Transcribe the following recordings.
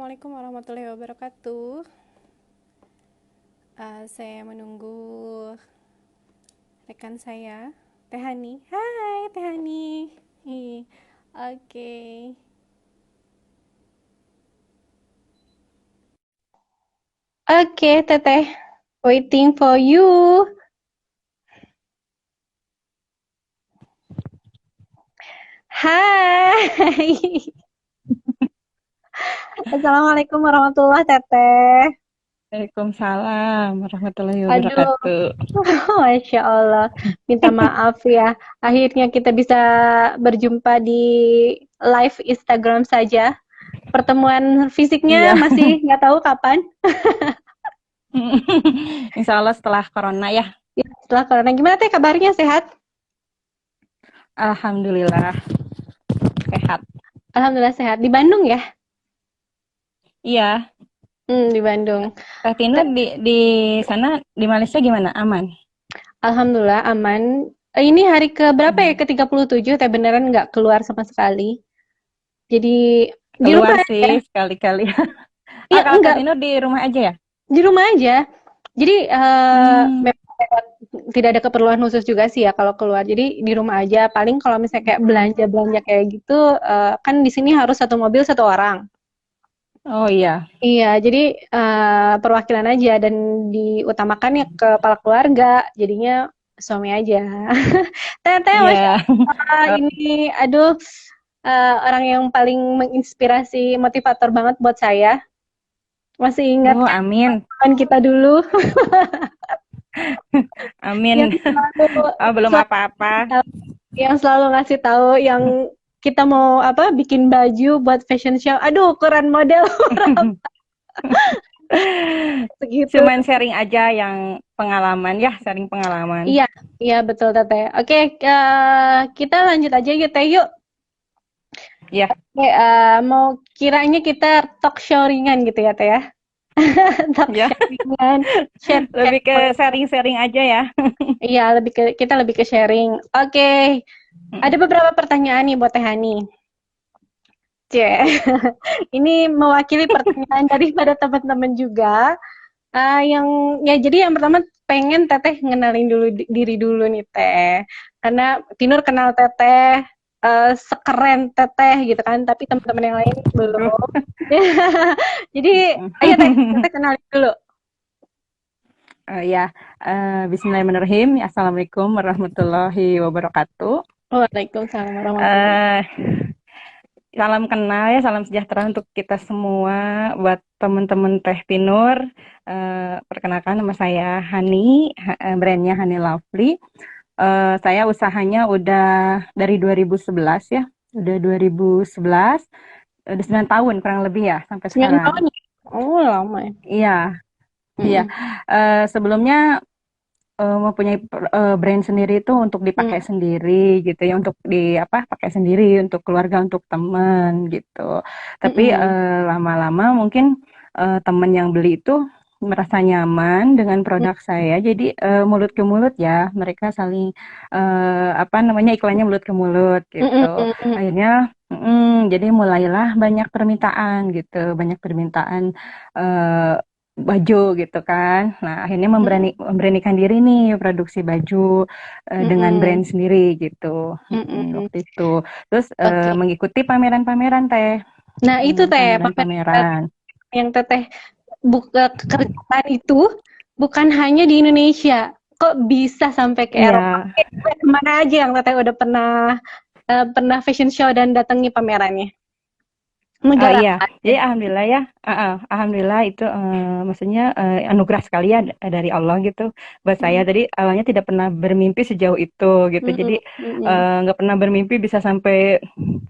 Assalamualaikum warahmatullahi wabarakatuh. Saya menunggu rekan saya, Teh Hani. Hai, Teh Hani. Oke. Oke, Teteh. Waiting for you. Hai. Assalamualaikum warahmatullahi Teteh. Waalaikumsalam warahmatullahi Aduh, wabarakatuh. Masya Allah. Minta maaf ya. Akhirnya kita bisa berjumpa di live Instagram saja. Pertemuan fisiknya Iya, masih nggak tahu kapan. insya Allah setelah corona ya. Ya, setelah corona. Gimana teh kabarnya sehat? Alhamdulillah sehat. Alhamdulillah sehat. Di Bandung ya? Iya, Di Bandung. Teh Tinu di sana di Malaysia gimana? Aman? Alhamdulillah aman. Ini hari ke berapa ya? Hmm. Ke-37. Teh beneran nggak keluar sama sekali. Jadi di Keluar rumah sih aja. sekali-kali. Ah, Iya, kalau Teh enggak. Tinu di rumah aja ya? Di rumah aja. Jadi Hmm. memang tidak ada keperluan khusus juga sih ya kalau keluar. Jadi di rumah aja. Paling kalau misalnya kayak belanja-belanja kayak gitu, kan di sini harus satu mobil satu orang. Oh iya. Iya, jadi perwakilan aja dan diutamakan ya kepala keluarga, jadinya suami aja. Teteh, Masya Iya. Allah, ini aduh orang yang paling menginspirasi, motivator banget buat saya. Masih ingat Oh, kan amin. teman kita dulu yang Amin. selalu, Oh, belum selalu apa-apa. yang selalu ngasih tahu yang kita mau apa bikin baju buat fashion show. Aduh, ukuran model segitu. Cuman sharing aja yang pengalaman ya, sharing pengalaman. Iya, iya betul Teteh. Oke, kita lanjut aja yuk Teh yuk. Ya, Oke, mau kiranya kita talk show ringan gitu ya Teh ya. Talk ya. show ringan, share-share Lebih ke pengalaman. sharing-sharing aja ya. Iya, kita lebih ke sharing. Oke, ada beberapa pertanyaan nih buat Teh Hani. Cie, ini mewakili pertanyaan daripada teman-teman juga. Yang ya jadi yang pertama pengen Teteh ngenalin dulu diri dulu nih Teh. Karena Tinur kenal Teteh sekeren Teteh gitu kan, tapi teman-teman yang lain Aduh. belum. Jadi ayo Teh, Teteh kenalin dulu. Ya, Bismillahirrahmanirrahim. Assalamualaikum warahmatullahi wabarakatuh. Waalaikumsalam warahmatullahi. Eh, Salam kenal ya, salam sejahtera untuk kita semua. Buat teman-teman Teh Tinur, perkenalkan nama saya Hani, brandnya Hani Lovely. Saya usahanya udah dari 2011 ya, udah 2011, udah 9 tahun kurang lebih ya sampai 9 sekarang. tahun ya? Oh lama ya. Iya, iya. Mm-mm. Sebelumnya mempunyai brand sendiri itu untuk dipakai Mm. sendiri gitu ya, untuk di apa pakai sendiri untuk keluarga, untuk teman gitu. Tapi Mm-mm. lama-lama mungkin teman yang beli itu merasa nyaman dengan produk saya, jadi mulut ke mulut ya, mereka saling apa namanya, iklannya mulut ke mulut gitu. Mm-mm. Mm-mm. Akhirnya jadi mulailah banyak permintaan gitu, banyak permintaan eh, baju gitu kan. Nah, akhirnya memberanikan diri nih produksi baju dengan Mm-mm. brand sendiri gitu. Mm-mm. Waktu itu. Terus Oke. mengikuti pameran-pameran Teh. Nah itu Teh, pameran Pameran-pameran. yang Teteh buka kerjaan itu bukan hanya di Indonesia. Kok bisa sampai ke Eropa? Iya. Kemana aja yang Teteh udah pernah fashion show dan datangi pamerannya? Negara Iya, apa aja? jadi alhamdulillah ya, alhamdulillah itu maksudnya anugerah sekali ya dari Allah gitu buat saya. Mm, Jadi awalnya tidak pernah bermimpi sejauh itu gitu. Jadi mm, mm, nggak pernah bermimpi bisa sampai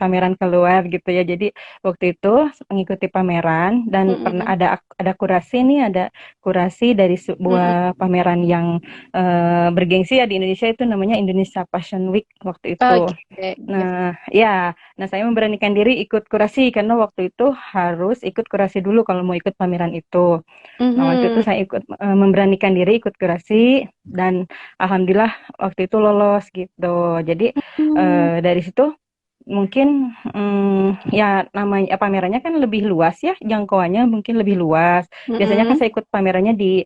pameran keluar gitu ya. Jadi waktu itu mengikuti pameran dan pernah mm, ada kurasi nih, ada kurasi dari mm. sebuah pameran yang bergengsi ya di Indonesia, itu namanya Indonesia Fashion Week waktu itu. Oke, iya. Nah, ya. Nah, saya memberanikan diri ikut kurasi karena waktu itu harus ikut kurasi dulu kalau mau ikut pameran itu. Nah, waktu itu Mhm. saya ikut memberanikan diri ikut kurasi dan alhamdulillah waktu itu lolos gitu. Jadi Hmm, dari situ mungkin ya namanya pamerannya kan lebih luas ya, jangkauannya mungkin lebih luas. Biasanya kan Mm-mm. saya ikut pamerannya di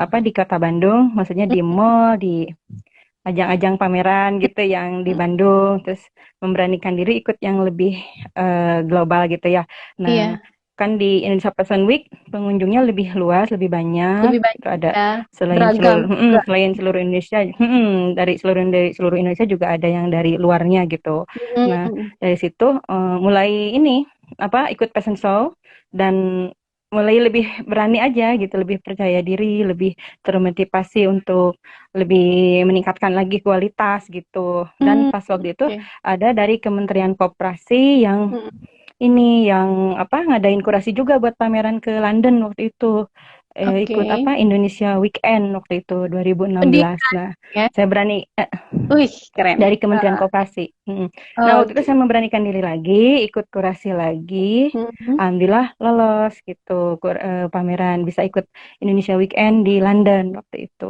apa di Kota Bandung, maksudnya di mall, di ajang-ajang pameran gitu yang di Bandung, terus memberanikan diri ikut yang lebih global gitu ya. Nah, Iya, kan di Indonesia Fashion Week pengunjungnya lebih luas, lebih banyak. lebih banyak Itu ada ya, selain beragam seluruh juga. selain seluruh Indonesia, dari seluruh Indonesia juga ada yang dari luarnya gitu. Nah, Mm-mm. dari situ mulai ini apa ikut fashion show dan mulai lebih berani aja gitu, lebih percaya diri, lebih termotivasi untuk lebih meningkatkan lagi kualitas gitu. Dan Mm, pas waktu itu oke. ada dari Kementerian Koperasi yang Mm-mm. ini yang apa ngadain kurasi juga buat pameran ke London waktu itu. Oke. Ikut apa Indonesia Weekend waktu itu Di 2016. Nah, ya. saya berani Wih, keren. dari Kementerian Ah, Koperasi. Nah, waktu itu oke. saya memberanikan diri lagi, ikut kurasi lagi. Mm-mm. Alhamdulillah lolos gitu pameran bisa ikut Indonesia Weekend di London waktu itu.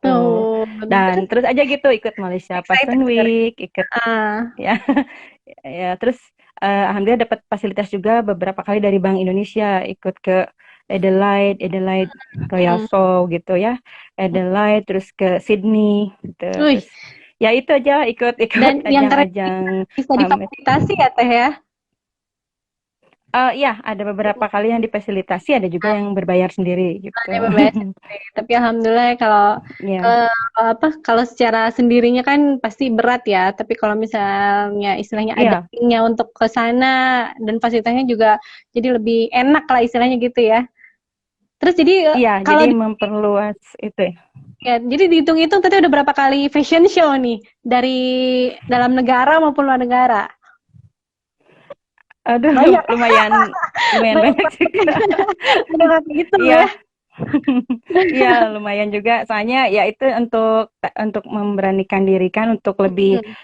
Tuh. Oh, terus Dan terus aja gitu ikut Malaysia excited Fashion dengerin. Week, ikut Ah, ya ya terus alhamdulillah dapat fasilitas juga beberapa kali dari Bank Indonesia ikut ke Adelaide Royal mm. Show gitu ya. Adelaide terus ke Sydney gitu. Wih, Terus ya itu aja ikut-ikut dan yang keren ajang-ajang bisa pamer. difasilitasi ya Teh ya. Ya, ada beberapa kali yang difasilitasi, ada juga yang berbayar sendiri gitu. Ada berbayar sendiri. Tapi alhamdulillah kalau Ya, kalau apa kalau secara sendirinya kan pasti berat ya. Tapi kalau misalnya istilahnya ada iya, linknya untuk ke sana dan fasilitasnya juga jadi lebih enak lah istilahnya gitu ya. Terus jadi iya, jadi kalau memperluas itu ya. ya, jadi dihitung-hitung tadi udah berapa kali fashion show nih dari dalam negara maupun luar negara. Aduh, Banyak, lumayan lumayan banyak banyak banget. juga. Udah nggak hitung ya. Iya, iya lumayan juga. Soalnya ya itu untuk memberanikan diri kan untuk lebih Mm-mm.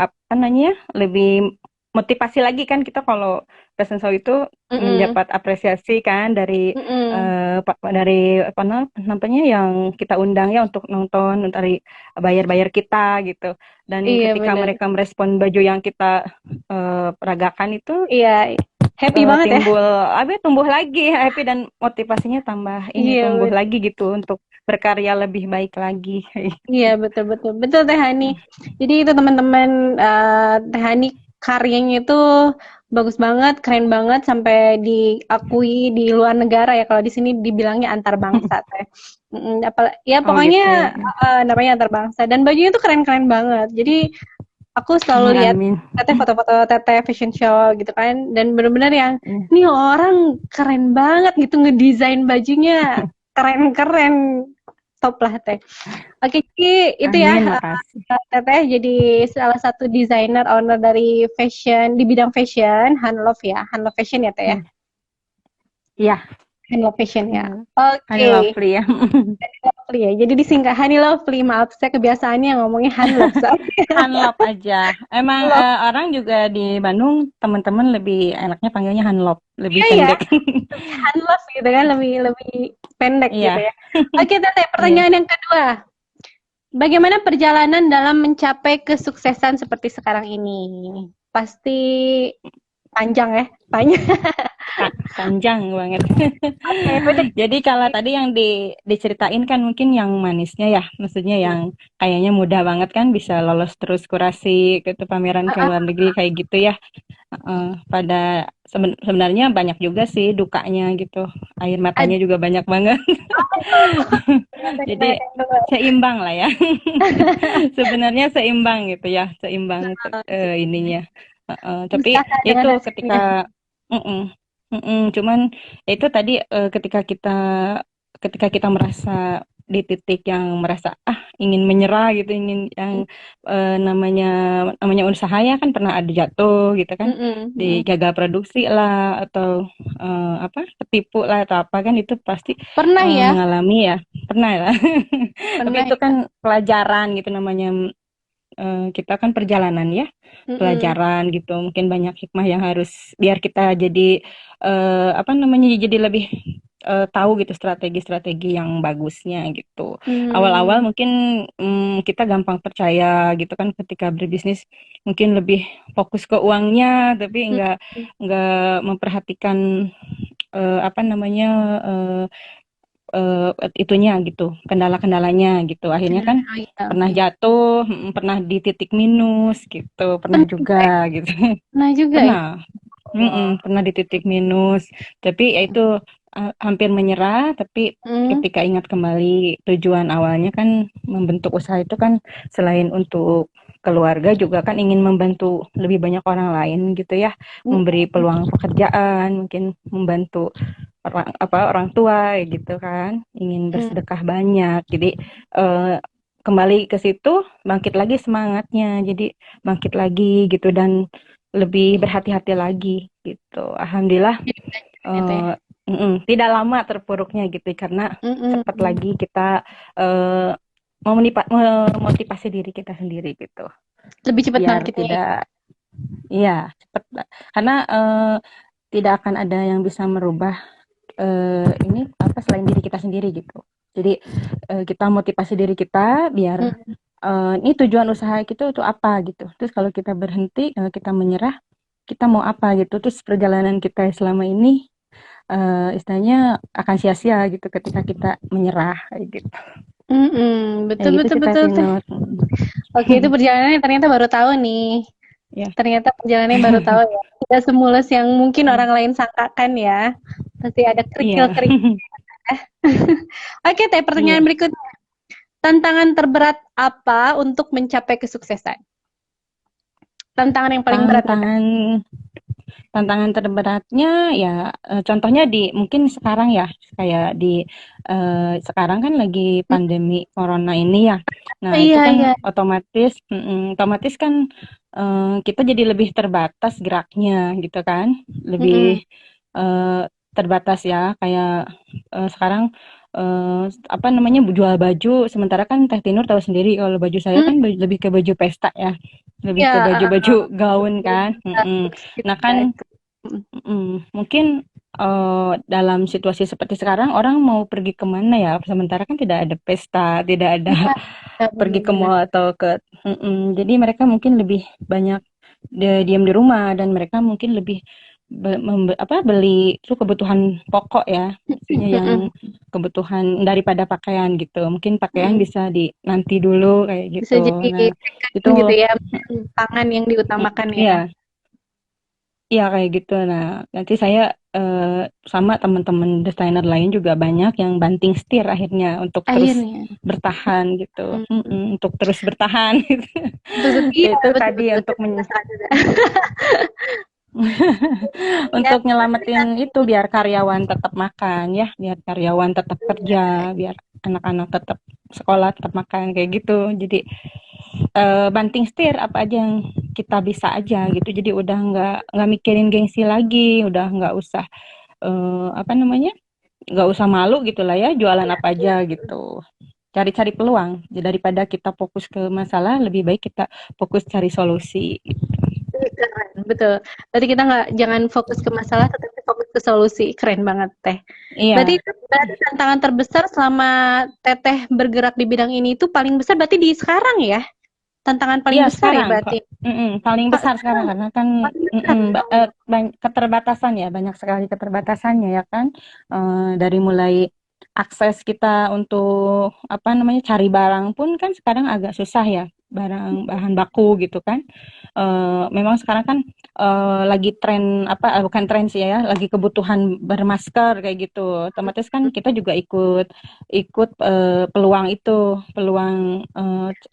apa namanya? Lebih motivasi lagi kan kita kalau fashion show itu Mm-mm. mendapat apresiasi kan dari Mm-mm. dari apa namanya yang kita undang ya untuk nonton dari bayar-bayar kita gitu. Dan Iya ketika benar. mereka merespon baju yang kita peragakan itu Iya, happy banget ya. timbul apa ya, tumbuh lagi happy dan motivasinya tambah ini Iya, tumbuh lagi gitu untuk berkarya lebih baik lagi. iya betul betul betul Teh Hani. Jadi itu teman-teman Teh Hani karyanya itu bagus banget, keren banget sampai diakui di luar negara ya. Kalau di sini dibilangnya antar bangsa Teh. Ya Oh pokoknya gitu ya. namanya antar bangsa dan bajunya itu keren-keren banget. Jadi aku selalu lihat Amin. Teteh foto-foto Teteh fashion show gitu kan dan bener-bener yang Iya. nih orang keren banget gitu ngedesain bajunya keren-keren top lah Teh. Oke, jadi itu ya Amin, makasih. Teteh jadi salah satu desainer owner dari fashion di bidang fashion, Hanlove ya, Hanlove Fashion ya Teh ya, Hmm. Iya, Hanlove Fashion ya. Honey Honey Oke, Lovely ya. Lovely ya. Jadi disingkat Honey Lovely. Maaf, saya kebiasaannya ngomongnya Hanlove soalnya. Hanlop aja. Emang Hanlove. orang juga di Bandung teman-teman lebih enaknya panggilnya Hanlop, lebih Iya ya, pendek. lebih Hanlove gitu kan, lebih lebih pendek gitu Iya, ya. Oke, Teteh, iya. pertanyaan yang kedua. Bagaimana perjalanan dalam mencapai kesuksesan seperti sekarang ini? Pasti panjang ya, panjang. Panjang banget. Oke, udah. Jadi kalau tadi yang diceritain kan mungkin yang manisnya ya, maksudnya yang kayaknya mudah banget kan bisa lolos terus kurasi ke pameran ke luar negeri kayak gitu ya. Pada sebenarnya banyak juga sih dukanya gitu. Air matanya Ada juga banyak banget. tadi Jadi banyak yang dulu. seimbang lah ya. Sebenarnya seimbang gitu ya, seimbang ininya. Tapi Usaha ya dengan itu hasilnya. ketika mm-mm, cuman ya itu tadi ketika kita merasa di titik yang merasa ingin menyerah gitu, ingin yang namanya namanya usaha ya kan pernah ada jatuh gitu kan, Mm-mm, di mm. gagal produksi lah atau apa ketipu lah atau apa kan itu pasti Pernah ya, mengalami ya pernah lah. Tapi pernah itu ya. kan pelajaran gitu namanya kita kan perjalanan ya, Mm-mm. pelajaran gitu. Mungkin banyak hikmah yang harus biar kita jadi apa namanya jadi lebih tahu gitu strategi-strategi yang bagusnya gitu. Awal-awal Hmm. mungkin kita gampang percaya gitu kan ketika berbisnis mungkin lebih fokus ke uangnya tapi nggak memperhatikan apa namanya eh, itunya gitu, kendala-kendalanya gitu. Akhirnya kan Oh iya, pernah oke. jatuh, pernah di titik minus gitu, pernah juga gitu. Pernah juga ya? Pernah, Wah. pernah di titik minus. Tapi ya itu hampir menyerah, tapi Hmm. ketika ingat kembali tujuan awalnya kan membentuk usaha itu kan selain untuk keluarga juga kan ingin membantu lebih banyak orang lain gitu ya, memberi peluang pekerjaan, mungkin membantu orang tua gitu kan, ingin Hmm. bersedekah banyak. Jadi eh, kembali ke situ, bangkit lagi semangatnya. Jadi bangkit lagi gitu dan lebih berhati-hati lagi gitu. Alhamdulillah Ternyata ya. tidak lama terpuruknya gitu karena cepat Mm-mm. lagi kita eh, memotivasi diri kita sendiri gitu. Lebih cepat Biar bangkitnya ya. tidak, iya cepat karena tidak akan ada yang bisa merubah ini apa selain diri kita sendiri gitu. Jadi kita motivasi diri kita biar Hmm. ini tujuan usaha kita itu apa gitu. Terus kalau kita berhenti, kita menyerah, kita mau apa gitu. Terus perjalanan kita selama ini istilahnya akan sia-sia gitu ketika kita menyerah kayak gitu. Mm-mm. Kayak Betul, gitu betul, sih Teh betul, Teh. Tinur. Oke, itu perjalanannya ternyata baru tahu nih. Ya. Ternyata perjalanannya baru tahu ya. Tidak semulus yang mungkin orang lain sangkakan ya. Pasti ada Iya. kerikil-kerikil. Oke, Teh, pertanyaan Iya. berikutnya. Tantangan terberat apa untuk mencapai kesuksesan? Tantangan yang paling berat nih, Teh. Tantangan tantangan terberatnya ya contohnya di mungkin sekarang ya kayak di sekarang kan lagi Hmm. pandemi corona ini ya. Oh, Nah, itu iya, kan iya. otomatis kan kita jadi lebih terbatas geraknya gitu kan. Mm-mm. Lebih terbatas ya kayak sekarang apa namanya jual baju sementara kan Teh Tinur tahu sendiri kalau baju saya Hmm. kan lebih ke baju pesta ya lebih Ya, ke baju-baju gaun kan. bagus gitu Nah ya. kan mungkin dalam situasi seperti sekarang orang mau pergi kemana ya sementara kan tidak ada pesta tidak ada Iya, ya, pergi ke benar-benar. mall atau ke jadi mereka mungkin lebih banyak diam di rumah dan mereka mungkin lebih beli itu kebutuhan pokok ya maksudnya yang Mm-mm. kebutuhan daripada pakaian gitu mungkin pakaian Mm-mm. bisa nanti dulu kayak Bisa gitu jadi nah second itu gitu ya. Pangan yang diutamakan ya. ya iya kayak gitu. Nah, nanti saya sama teman-teman desainer lain juga banyak yang banting setir akhirnya untuk terus Akhirnya. bertahan gitu. Hmm. Untuk terus bertahan gitu. Betul, iya, Itu betul, tadi betul. untuk Saya merasakan juga. Ya, untuk nyelamatin itu biar karyawan tetap makan ya, biar karyawan tetap kerja, biar anak-anak tetap sekolah tetap makan kayak gitu. Jadi banting setir apa aja yang kita bisa aja gitu. Jadi udah nggak mikirin gengsi lagi, udah nggak usah apa namanya nggak usah malu gitu lah ya jualan apa aja gitu cari-cari peluang daripada kita fokus ke masalah lebih baik kita fokus cari solusi. keren, betul. Berarti kita nggak jangan fokus ke masalah, tetapi fokus ke solusi. Keren banget, Teh. Iya, Berarti tantangan terbesar selama Teteh bergerak di bidang ini itu paling besar berarti di sekarang ya? Tantangan paling iya besar ya sekarang kok berarti? paling Pak, besar sekarang sekarang karena kan paling besar ya? Oh, keterbatasan ya banyak sekali keterbatasannya ya kan. Dari mulai akses kita untuk apa namanya cari barang pun kan sekarang agak susah ya barang bahan baku gitu kan. Memang sekarang kan lagi tren apa bukan tren sih ya lagi kebutuhan bermasker kayak gitu otomatis kan kita juga ikut ikut peluang itu peluang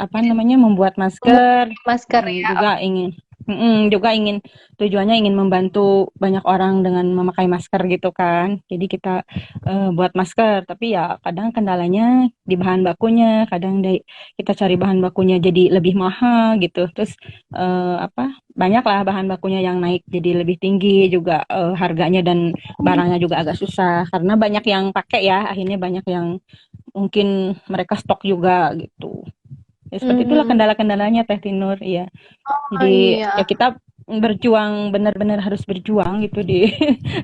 apa namanya membuat masker masker ya. juga ingin juga ingin tujuannya ingin membantu banyak orang dengan memakai masker gitu kan jadi kita buat masker tapi ya kadang kendalanya di bahan bakunya kadang kita cari bahan bakunya jadi lebih mahal gitu terus apa banyaklah bahan bakunya yang naik jadi lebih tinggi juga harganya dan barangnya juga agak susah karena banyak yang pakai ya akhirnya banyak yang mungkin mereka stok juga gitu. Ya, seperti itulah Mm-mm. kendala-kendalanya Teh Tinur, iya. Oh Jadi ya iya. kita berjuang, benar-benar harus berjuang gitu di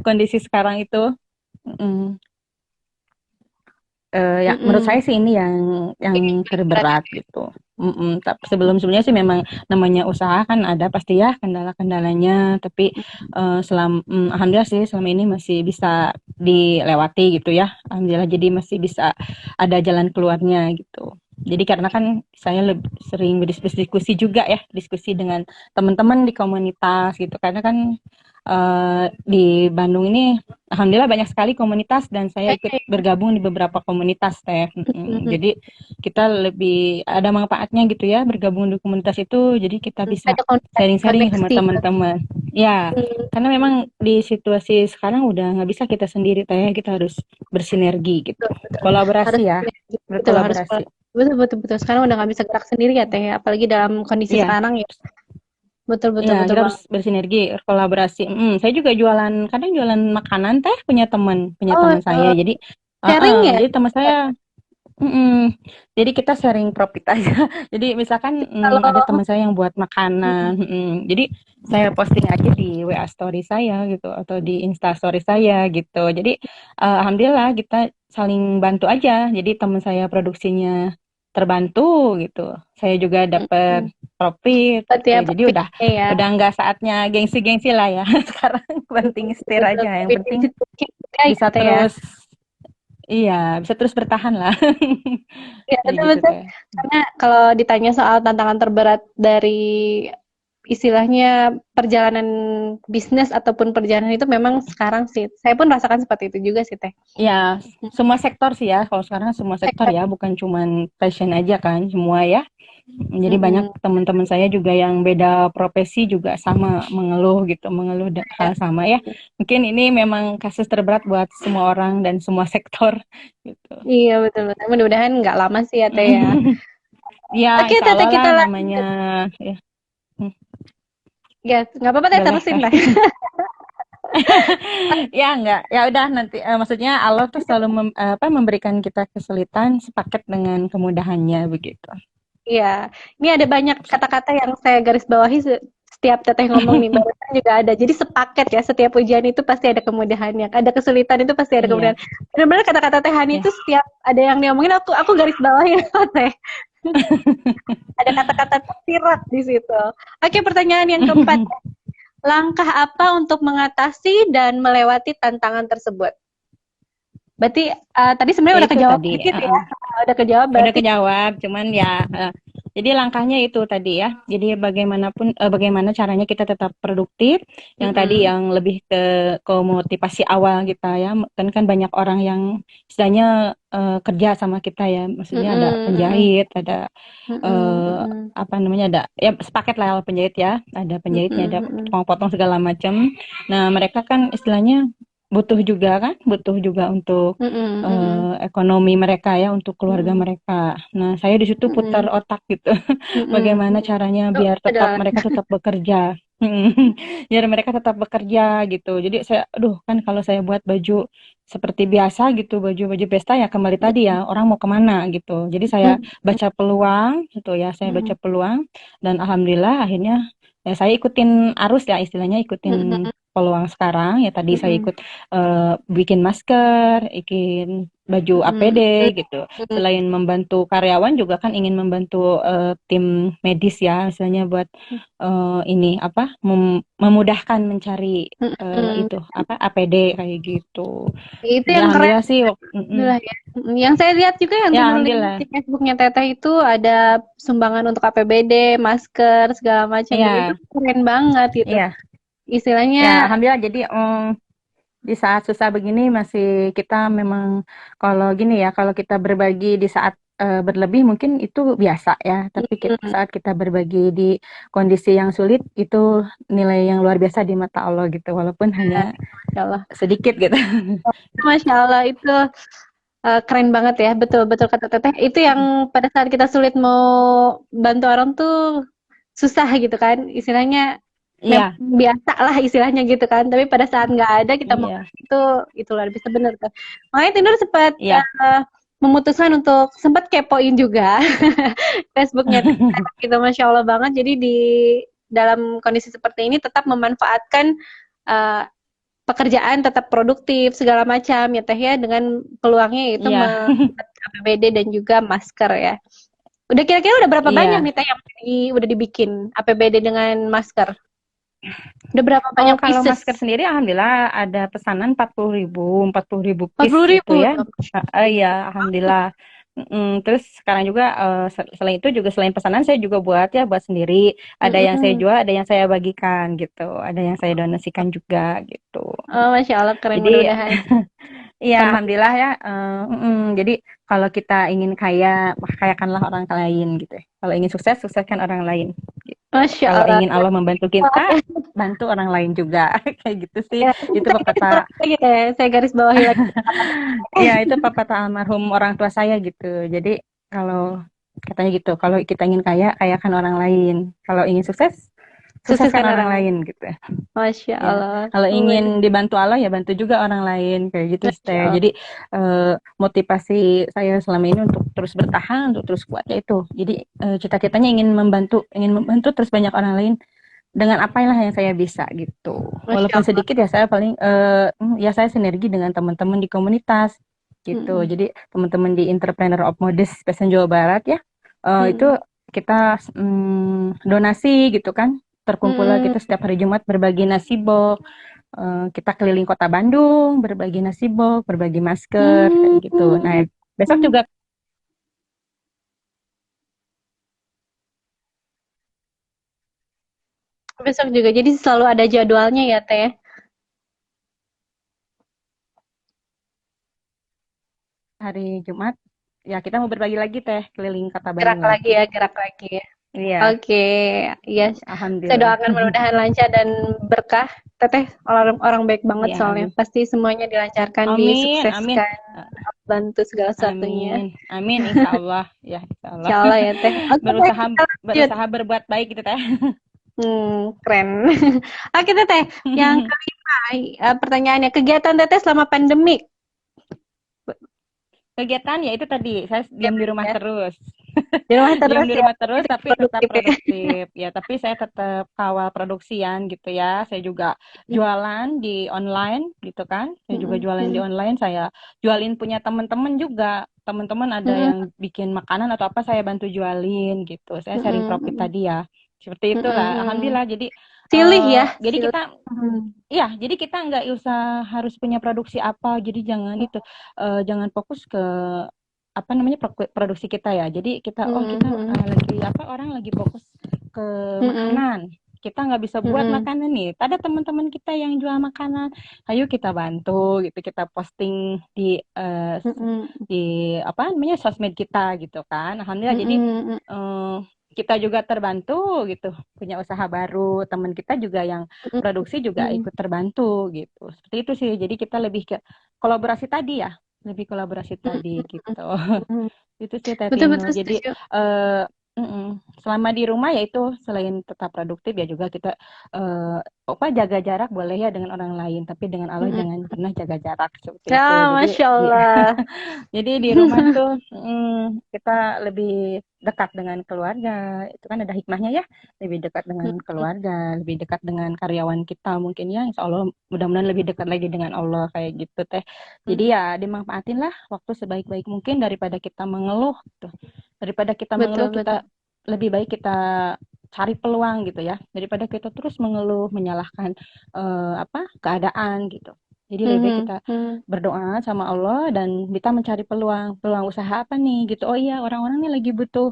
kondisi sekarang itu. Mm. Ya menurut Mm-mm. saya sih ini yang terberat gitu. Tapi sebelumnya sih memang namanya usaha kan ada pasti ya kendala-kendalanya, tapi alhamdulillah sih selama ini masih bisa dilewati gitu ya. Alhamdulillah jadi masih bisa ada jalan keluarnya gitu. Jadi karena kan saya lebih sering berdiskusi juga ya, diskusi dengan teman-teman di komunitas gitu. Karena kan di Bandung ini alhamdulillah banyak sekali komunitas dan saya ikut bergabung di beberapa komunitas Teh. Mm-mm. Jadi kita lebih ada manfaatnya gitu ya bergabung di komunitas itu. Jadi kita bisa Ada sharing-sharing sama koneksi. teman-teman. Ya, Mm, karena memang di situasi sekarang udah nggak bisa kita sendiri Teh. Kita harus bersinergi gitu. betul, betul. Harus Kolaborasi ya, betul harus berkolaborasi. betul betul betul. Sekarang udah nggak bisa gerak sendiri ya Teh, apalagi dalam kondisi Iya, sekarang ya. Betul betul iya, betul kita harus banget. bersinergi, kolaborasi. Saya juga jualan, kadang jualan makanan Teh punya Oh, teman saya. Jadi, sharing ya? jadi teman saya. Jadi kita sharing profit aja. Jadi misalkan ada Kalau teman saya yang buat makanan, jadi saya posting aja di WA story saya gitu atau di Insta story saya gitu. Jadi alhamdulillah kita saling bantu aja. Jadi teman saya produksinya terbantu gitu. Saya juga dapat profit gitu. setiap Jadi udah profitnya ya. udah nggak saatnya gengsi-gengsi lah ya. Sekarang banting setir Betul, aja. Yang penting profit juga bisa gitu ya. terus, iya, bisa terus bertahan lah. Ya, Kayak betul gitu betul. teh. Karena kalau ditanya soal tantangan terberat dari istilahnya perjalanan bisnis ataupun perjalanan itu memang sekarang sih, saya pun rasakan seperti itu juga sih Teh. Ya, semua sektor sih ya. Kalau sekarang semua sektor ya, bukan cuman fashion aja kan, semua ya. Jadi banyak Mm-mm. teman-teman saya juga yang beda profesi juga sama mengeluh gitu, mengeluh hal sama ya. Mungkin ini memang kasus terberat buat semua orang dan semua sektor gitu. Iya betul betul. Mudah-mudahan nggak lama sih ya Teh ya. Ya, Oke insya Teh, Allah lah kita namanya. lanjut. Ya, hmm, Ya, nggak apa-apa Teh, boleh terusin teh. Teh. Ya enggak, ya udah nanti maksudnya Allah tuh selalu memberikan kita kesulitan sepaket dengan kemudahannya begitu. Iya, ini ada banyak kata-kata yang saya garis bawahi setiap Teteh ngomong nih, barusan juga ada. Jadi sepaket ya, setiap ujian itu pasti ada kemudahannya. Ada kesulitan itu pasti ada Iya, kemudahan. Benar-benar kata-kata Teh Hani ya. itu setiap ada yang diomongin aku garis bawahi Teh. Ada kata-kata tersirat di situ. Oke, pertanyaan yang keempat. Langkah apa untuk mengatasi dan melewati tantangan tersebut? Berarti tadi Ya sebenarnya udah itu kejawab tadi. dikit ya. Udah kejawab Udah berarti. kejawab, cuman ya jadi langkahnya itu tadi ya. Jadi bagaimanapun bagaimana caranya kita tetap produktif. Yang tadi Mm-mm. yang lebih ke motivasi awal kita ya. Kan banyak orang yang istilahnya kerja sama kita ya. Maksudnya ada Mm-mm. Mm-mm. penjahit, ada Mm-mm. eh, Mm-mm. apa namanya, ada ya sepaket lah kalau penjahit ya. Ada penjahitnya, Mm-mm. ada Mm-mm. potong-potong segala macam. Nah, mereka kan istilahnya butuh juga kan, butuh juga untuk Mm-mm. Mm-mm. ekonomi mereka ya, untuk keluarga Mm-mm. mereka. Nah, saya di situ putar Mm-mm. otak gitu. Mm-mm. Bagaimana caranya Oh, biar tetap ada. mereka tetap bekerja. Biar mereka tetap bekerja gitu. Jadi saya, aduh kan kalau saya buat baju seperti biasa gitu, baju-baju pesta ya kembali tadi ya, orang mau kemana gitu. Jadi saya baca peluang gitu ya, saya baca Mm-mm. peluang dan alhamdulillah akhirnya ya saya ikutin arus ya, istilahnya ikutin Mm-mm. peluang sekarang ya. Tadi saya Mm-mm. ikut bikin masker, bikin baju Mm-mm. APD gitu. Mm-mm. Selain membantu karyawan juga kan ingin membantu tim medis ya, misalnya buat ini apa memudahkan mencari Mm-mm. itu apa APD kayak gitu. Itu Jadi yang keren alhamdulillah sih, adalah ya. Yang saya lihat juga yang ya Tinur lihat alhamdulillah. di Facebooknya Teteh itu ada sumbangan untuk APBD, masker segala macam dan itu Ya, keren banget gitu. iya. Istilahnya Ya alhamdulillah jadi di saat susah begini masih kita memang kalau gini ya, kalau kita berbagi di saat berlebih mungkin itu biasa ya, tapi mm, saat kita berbagi di kondisi yang sulit itu nilai yang luar biasa di mata Allah gitu, walaupun hanya Masya Allah. sedikit gitu. Masya Allah itu keren banget ya, betul-betul kata Teteh. Itu yang pada saat kita sulit mau bantu orang tuh susah gitu kan, istilahnya memang Iya, biasa lah istilahnya gitu kan. Tapi pada saat nggak ada kita mau iya, kasih itu luar biasa bener tuh. Makanya Tinur sempat iya. memutuskan untuk sempat kepoin juga Facebooknya gitu, Masya Allah banget. Jadi di dalam kondisi seperti ini tetap memanfaatkan uh, pekerjaan tetap produktif segala macam ya Teh ya, dengan peluangnya yaitu Iya, membuat APBD dan juga masker ya. Udah kira-kira udah berapa banyak iya. nih Teh yang udah dibikin APBD dengan masker? Udah berapa Oh, banyak kalau pieces? masker sendiri alhamdulillah ada pesanan 40.000 empat piece puluh gitu ribu ya. tuh. Iya, alhamdulillah. Terus sekarang juga selain itu juga selain pesanan saya juga buat ya buat sendiri. Ada yang saya Mm-mm. jual, ada yang saya bagikan gitu. Ada yang saya donasikan juga gitu. Oh, Masya Allah keren, Jadi mudah-mudahan. iya, Amin. alhamdulillah ya. Jadi kalau kita ingin kaya, kayakanlah orang lain gitu ya. Kalau ingin sukses, sukseskan orang lain gitu. Masya Kalau Allah. ingin Allah membantu kita, bantu orang lain juga. Kayak gitu sih. Ya, ini Itu saya garis pepatah, bawahi lagi deh. Saya garis bawahi lagi. ya itu pepatah almarhum orang tua saya gitu. Jadi kalau katanya gitu, kalau kita ingin kaya, kayakan orang lain. Kalau ingin sukses, sukseskan Sukseskan orang orang lain. lain gitu. Masya Ya, Allah. kalau Oh, ingin dibantu Allah ya bantu juga orang lain kayak gitu, Masya Steh. Allah. Jadi motivasi saya selama ini untuk terus bertahan, untuk terus kuat ya itu. Jadi cita-citanya ingin membantu terus banyak orang lain dengan apa yang saya bisa gitu. Masya Walaupun Allah. sedikit ya saya paling ya saya sinergi dengan teman-teman di komunitas gitu. Mm-mm. Jadi teman-teman di Entrepreneur of Modest Pesan Jawa Barat ya itu Mm-mm. kita donasi gitu kan. Terkumpullah Mm-mm. kita setiap hari Jumat berbagi nasi box. Kita keliling kota Bandung berbagi nasi box, berbagi masker kayak gitu. Nah, besok Mm-mm. juga Besok juga. Jadi selalu ada jadwalnya ya, Teh. hari Jumat ya kita mau berbagi lagi teh keliling kota Gerak Bandung lagi lagi. ya, gerak lagi ya. Iya, Oke, yes. Saya alhamdulillah. doakan mudah-mudahan lancar dan berkah. Teteh orang orang baik banget Iya, soalnya. amin. Pasti semuanya dilancarkan, Amin, amin. disukseskan, bantu segala sesuatunya. Amin, amin, insya Allah, ya, insya Allah. Insya Allah ya, Teh. Oke, Teh, berusaha kita lanjut. berusaha berbuat baik gitu teh. Keren. Oke, Teteh. Yang kelima, pertanyaannya, kegiatan Teteh selama pandemik. Kegiatan ya itu tadi saya diam di Kegiatan rumah ya. terus. Di rumah Diam terus di ya, rumah terus jadi tapi tetap produktif ya. produktif. Ya, tapi saya tetap kawal produksian gitu ya. Saya juga jualan di online gitu kan. Saya juga Mm-mm, jualan di mm-mm, online, saya jualin punya teman-teman juga. Teman-teman ada mm-mm, yang bikin makanan atau apa saya bantu jualin gitu. Saya sharing profit mm-mm, tadi ya. Seperti itulah. mm-mm. Alhamdulillah. Jadi Silih ya, jadi silih. kita ya, jadi kita nggak usah harus punya produksi apa. Jadi jangan itu jangan fokus ke apa namanya produksi kita ya. Jadi kita oh kita Mm-mm, lagi apa orang lagi fokus ke mm-mm, makanan. Kita nggak bisa buat mm-mm, makanan nih. Ada teman-teman kita yang jual makanan. Ayo kita bantu gitu. Kita posting mm-mm, di apa namanya sosmed kita gitu kan. Alhamdulillah jadi mm-mm, eh, kita juga terbantu gitu. Punya usaha baru, teman kita juga yang produksi juga mm-mm, ikut terbantu gitu. Seperti itu sih. Jadi kita lebih ke kolaborasi tadi ya, lebih kolaborasi tadi gitu. mm-mm. Itu sih Teh Vino. Betul-betul Jadi setuju. eh selama di rumah ya itu selain tetap produktif ya juga kita eh, apa jaga jarak boleh ya dengan orang lain, tapi dengan Allah Mm-mm. jangan pernah jaga jarak seperti Ya, itu. Jadi Masya di Allah. jadi di rumah tuh kita lebih dekat dengan keluarga. Itu kan ada hikmahnya ya. Lebih dekat dengan keluarga, lebih dekat dengan karyawan kita mungkin ya. Insya Allah mudah-mudahan lebih dekat lagi dengan Allah kayak gitu teh. Jadi Mm-mm. ya dimanfaatin lah waktu sebaik-baik mungkin daripada kita mengeluh gitu. Daripada kita mengeluh Betul, betul. kita lebih baik kita cari peluang gitu ya. Daripada kita terus mengeluh menyalahkan apa keadaan gitu. Jadi lebih baik Mhm, kita mhm, berdoa sama Allah dan kita mencari peluang peluang usaha apa nih gitu. Oh iya orang-orang nih lagi butuh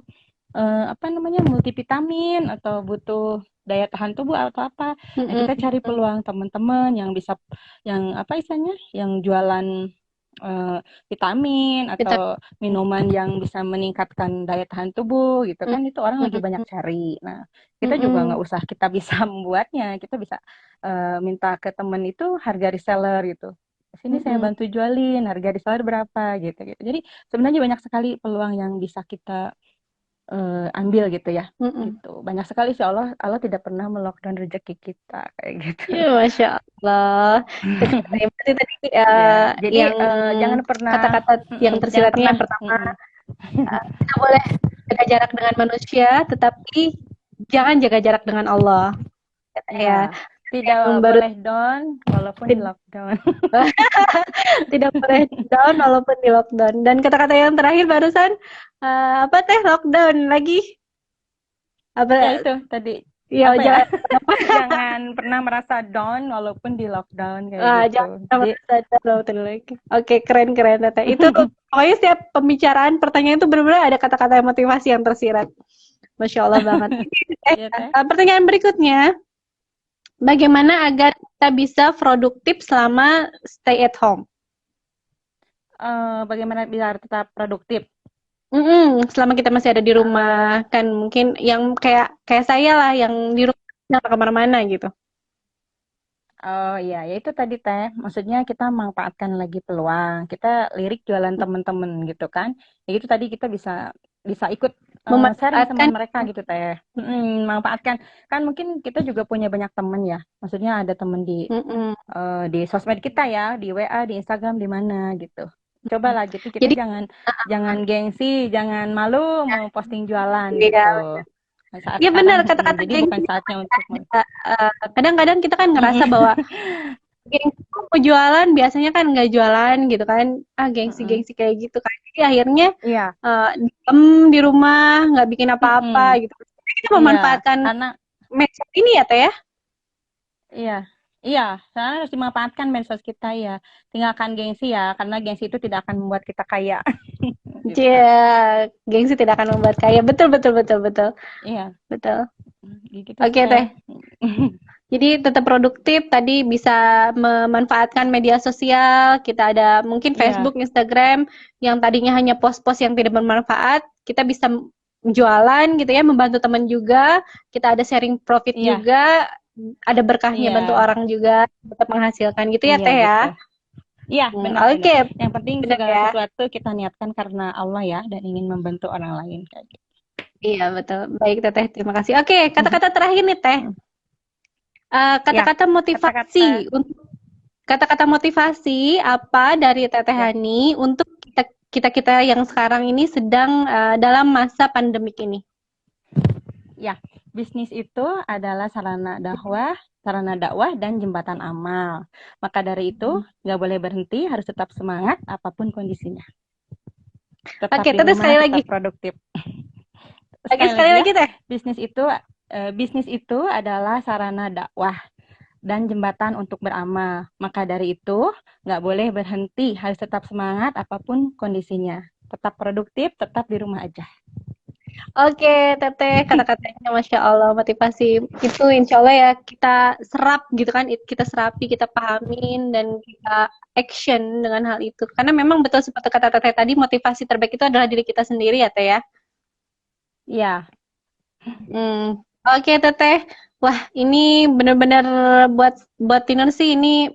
apa namanya multivitamin atau butuh daya tahan tubuh atau apa. Nah mhm, kita cari mhm. peluang teman-teman yang bisa yang apa istilahnya yang jualan eh, vitamin Kita atau minuman yang bisa meningkatkan daya tahan tubuh gitu mhm, kan itu orang lagi banyak mhm, cari. Nah kita juga nggak mhm, usah kita bisa membuatnya, kita bisa minta ke temen itu harga reseller gitu. Sini saya mhm. bantu jualin, harga reseller berapa gitu gitu. Jadi sebenarnya banyak sekali peluang yang bisa kita ambil gitu ya. Mm-mm. Gitu. Banyak sekali sih Allah tidak pernah melockdown rezeki kita kayak gitu. Ya, Masya Allah. Berarti tadi Ya, jadi yang jangan pernah, kata-kata yang jangan tersiratnya pernah, yang pertama, kita boleh jaga jarak dengan manusia, tetapi jangan jaga jarak dengan Allah. ya, Ya, tidak yang baru boleh down walaupun di lockdown. tidak boleh down walaupun di lockdown. Dan kata-kata yang terakhir barusan apa teh lockdown lagi? Ya Apa? itu tadi Ya apa ya? jangan Jangan pernah merasa down walaupun di lockdown kayak gitu. jangan Jadi merasa down lagi. Oke, keren-keren Tete. Itu pokoknya setiap pembicaraan pertanyaan itu benar-benar ada kata-kata motivasi yang tersirat. Masya Allah banget. ya teh. Pertanyaan berikutnya, bagaimana agar kita bisa produktif selama stay at home? Bagaimana biar tetap produktif? Selama kita masih ada di rumah, kan mungkin yang kayak saya lah yang di rumah nggak kemana-mana gitu. Oh iya, ya itu tadi teh. Maksudnya kita manfaatkan lagi peluang. Kita lirik jualan temen-temen gitu kan. Ya itu tadi kita bisa bisa ikut sharing sama Memanfaatkan, mereka gitu teh. Manfaatkan. Kan mungkin kita juga punya banyak temen ya. Maksudnya ada temen mm-mm. di sosmed kita ya, di WA, di Instagram, di mana gitu. Cobalah gitu. Kita Jadi jangan jangan gengsi, jangan malu mau posting jualan ya, gitu. Saat ya sekarang, benar kata-kata jadi bukan gengsi. saatnya untuk Kadang-kadang kita kan ngerasa bahwa gengsi mau jualan biasanya kan nggak jualan gitu kan, Mm-mm. gengsi-gengsi kayak gitu kan. Jadi akhirnya Iya. diem di rumah nggak bikin apa-apa Mm-mm. gitu. Jadi kita Iya, memanfaatkan karena medsos ini ya Teh ya. iya, iya, karena harus dimanfaatkan medsos kita ya. Tinggalkan gengsi ya, karena gengsi itu tidak akan membuat kita kaya. Gitu. Cia, gengsi tidak akan membuat kaya. Betul, betul, betul, betul, Iya, betul. gitu Oke teh. Teh. Jadi tetap produktif. Tadi bisa memanfaatkan media sosial. Kita ada mungkin Iya, Facebook, Instagram yang tadinya hanya post-post yang tidak bermanfaat. Kita bisa jualan gitu ya, membantu teman juga. Kita ada sharing profit iya, juga. Ada berkahnya bantu iya, orang juga. Tetap menghasilkan gitu ya iya Teh ya. gitu. Iya, benar-benar. Oke, Yang penting benar segala ya. sesuatu kita niatkan karena Allah ya dan ingin membantu orang lain kayak gitu. Iya betul. Baik Teteh, terima kasih. Oke, kata-kata terakhir nih Teh. Ya, Kata-kata motivasi kata-kata untuk kata-kata motivasi apa dari Teteh ya, Hani untuk kita yang sekarang ini sedang dalam masa pandemik ini? ya. Bisnis itu adalah sarana dakwah dan jembatan amal. Maka dari itu, nggak boleh berhenti, harus tetap semangat apapun kondisinya. Tetap Oke, di Teteh rumah, sekali lagi. tetap produktif. Oke, Sekali sekali lagi ya, lagi Teh. bisnis itu adalah sarana dakwah dan jembatan untuk beramal. Maka dari itu, nggak boleh berhenti, harus tetap semangat apapun kondisinya. Tetap produktif, tetap di rumah aja. Oke, Teteh, kata-katanya Masya Allah, motivasi itu insya Allah ya kita serap gitu kan, kita serapi, kita pahamin, dan kita action dengan hal itu. Karena memang betul seperti kata Teteh tadi, motivasi terbaik itu adalah diri kita sendiri ya, Teh ya. Iya, Oke, Teteh. Wah, ini benar-benar buat buat Tiner sih ini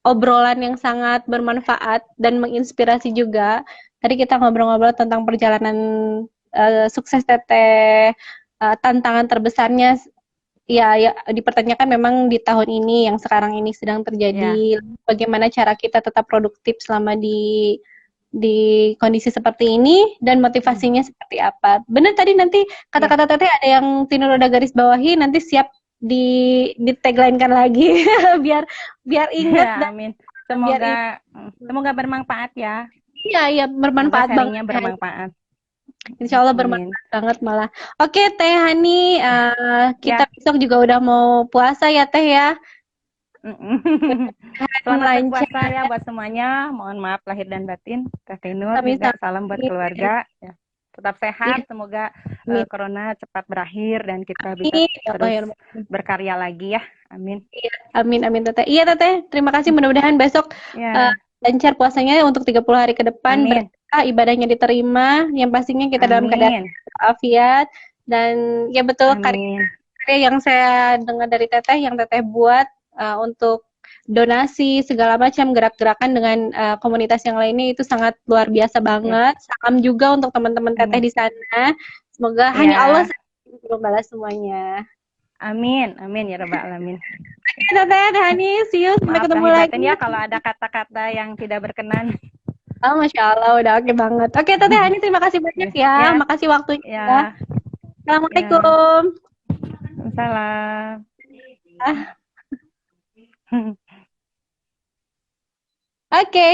obrolan yang sangat bermanfaat dan menginspirasi juga. Tadi kita ngobrol-ngobrol tentang perjalanan sukses Teteh, tantangan terbesarnya ya dipertanyakan memang di tahun ini yang sekarang ini sedang iya, terjadi. Bagaimana cara kita tetap produktif selama di kondisi seperti ini dan motivasinya seperti apa. Benar tadi nanti iya. kata-kata Teteh ada yang Tino udah garis bawahi nanti siap di tagline-kan lagi biar biar inget Ya, dan amin. biar inget. Semoga bermanfaat ya. Iya, iya Semoga bermanfaat banget sharingnya ya. bermanfaat. Insya Allah Amin. bermanfaat banget malah. Oke, Teh Hani, kita Ya, besok juga udah mau puasa ya, Teh ya. selamat Lancar berpuasa ya buat semuanya. Mohon maaf lahir dan batin. Teh Tinur juga sami-sami. salam buat keluarga. Ya. Tetap sehat. Iya, Semoga amin. corona cepat berakhir dan kita bisa Amin. Ya Allah, terus ya Rabbi. berkarya lagi ya. Amin. Iya, amin, amin, Teteh. Iya, Teteh. Terima kasih. Mudah-mudahan besok Ya, lancar puasanya untuk 30 hari ke depan. amin. Berkah, ibadahnya diterima. Yang pastinya kita dalam keadaan Amin. afiat. Dan ya betul, Amin. karya yang saya dengar dari Teteh, yang Teteh buat untuk donasi segala macam gerak-gerakan dengan komunitas yang lainnya itu sangat luar biasa banget. Salam juga untuk teman-teman teteh di sana. Semoga hanya Allah membalas semuanya. Amin, amin ya rabbal alamin. Oke, Teteh Hani, see you, sampai ketemu lagi. Ya kalau ada kata-kata yang tidak berkenan. Oh, Masya Allah, udah oke banget. Oke, Teteh Hani, terima kasih banyak ya. Makasih waktunya. Ya. Assalamualaikum. Salam. Oke.